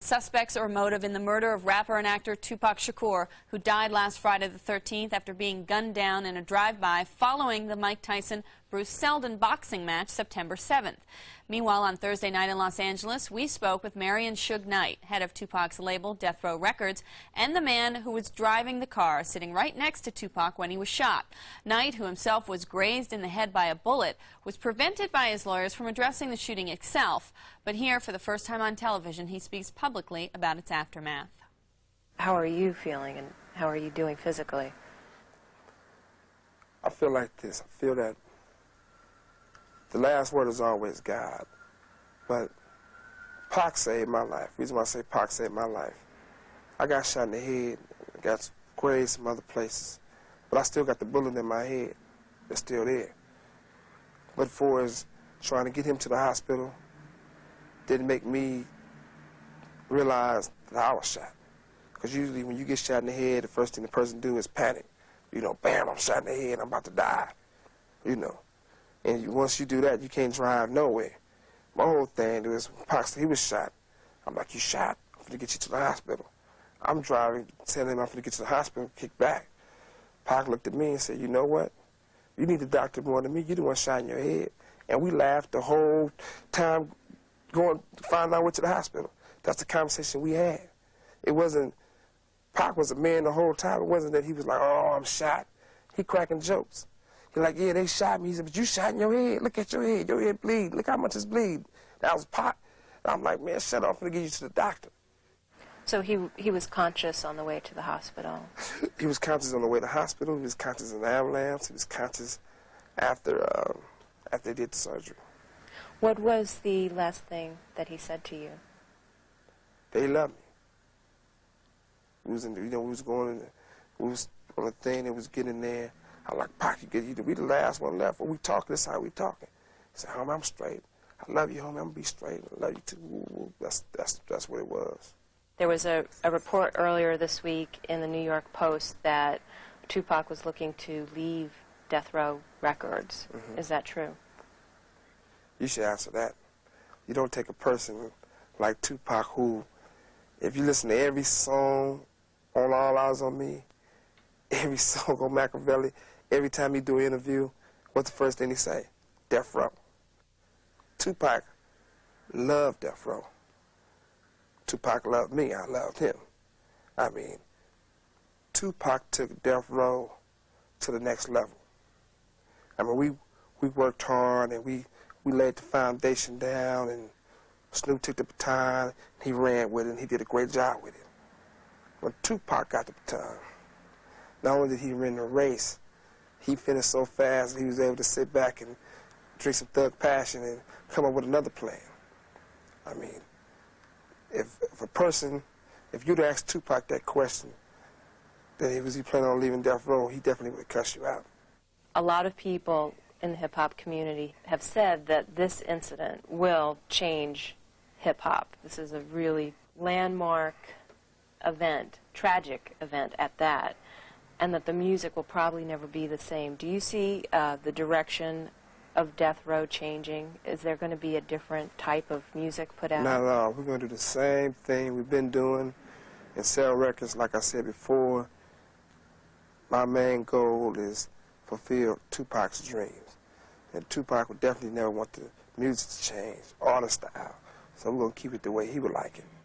Suspects or motive in the murder of rapper and actor Tupac Shakur, who died last Friday the 13th after being gunned down in a drive-by following the Mike Tyson-Bruce Seldon boxing match September 7th. Meanwhile, on Thursday night in Los Angeles, we spoke with Suge Knight, head of Tupac's label, Deathrow Records, and the man who was driving the car sitting right next to Tupac when he was shot. Knight, who himself was grazed in the head by a bullet, was prevented by his lawyers from addressing the shooting itself. But here, for the first time on television, he speaks publicly about its aftermath. How are you feeling and how are you doing physically? I feel like this. I feel that the last word is always God. But Pac saved my life. The reason why I say Pac saved my life, I got shot in the head, I got grazed some other places, but I still got the bullet in my head. It's still there. But for as trying to get him to the hospital didn't make me realize that I was shot. Because usually when you get shot in the head, the first thing the person do is panic. You know, bam, I'm shot in the head, I'm about to die. You know. And once you do that, you can't drive nowhere. My whole thing was, he was shot. I'm like, you shot? I'm going to get you to the hospital. I'm driving, telling him I'm going to get to the hospital, kick back. Pac looked at me and said, you know what? You need the doctor more than me. You the one shot in your head. And we laughed the whole time going to find out went to the hospital. That's the conversation we had. It wasn't, Pac was a man the whole time. It wasn't that he was like, oh, I'm shot. He cracking jokes. He's like, yeah, they shot me. He said, but you shot in your head. Look at your head bleed. Look how much it's bleed. That was Pac. And I'm like, man, shut up. I'm going to get you to the doctor. So he was conscious on the way to the hospital? He was conscious on the way to the hospital. He was conscious in the ambulance. He was conscious after they did the surgery. What was the last thing that he said to you? That he loved me. We was in, we was going, we was on the thing that was getting there. I like, Pac, we the last one left. When we talk, this is how we talking. He said, homie, I'm straight. I love you, homie. I'm gonna be straight. I love you too. That's what it was. There was a report earlier this week in the New York Post that Tupac was looking to leave Deathrow Records. Mm-hmm. Is that true? You should answer that. You don't take a person like Tupac who, if you listen to every song on All Eyes on Me, every song on Machiavelli, every time he do an interview, what's the first thing he say? Death Row. Tupac loved Death Row. Tupac loved me. I loved him. I mean, Tupac took Death Row to the next level. I mean, we worked hard and we laid the foundation down, and Snoop took the baton, he ran with it, and he did a great job with it. When Tupac got the baton, not only did he win the race, he finished so fast that he was able to sit back and drink some Thug Passion and come up with another plan. I mean, if you'd asked Tupac that question, that was he planning on leaving Death Row, he definitely would have cussed you out. A lot of people in the hip-hop community have said that this incident will change hip-hop. This is a really landmark event, tragic event at that, and that the music will probably never be the same. Do you see the direction of Death Row changing? Is there going to be a different type of music put out? Not at all. We're going to do the same thing we've been doing and sell records. Like I said before, my main goal is fulfill Tupac's dreams. And Tupac would definitely never want the music to change or the style. So we're going to keep it the way he would like it.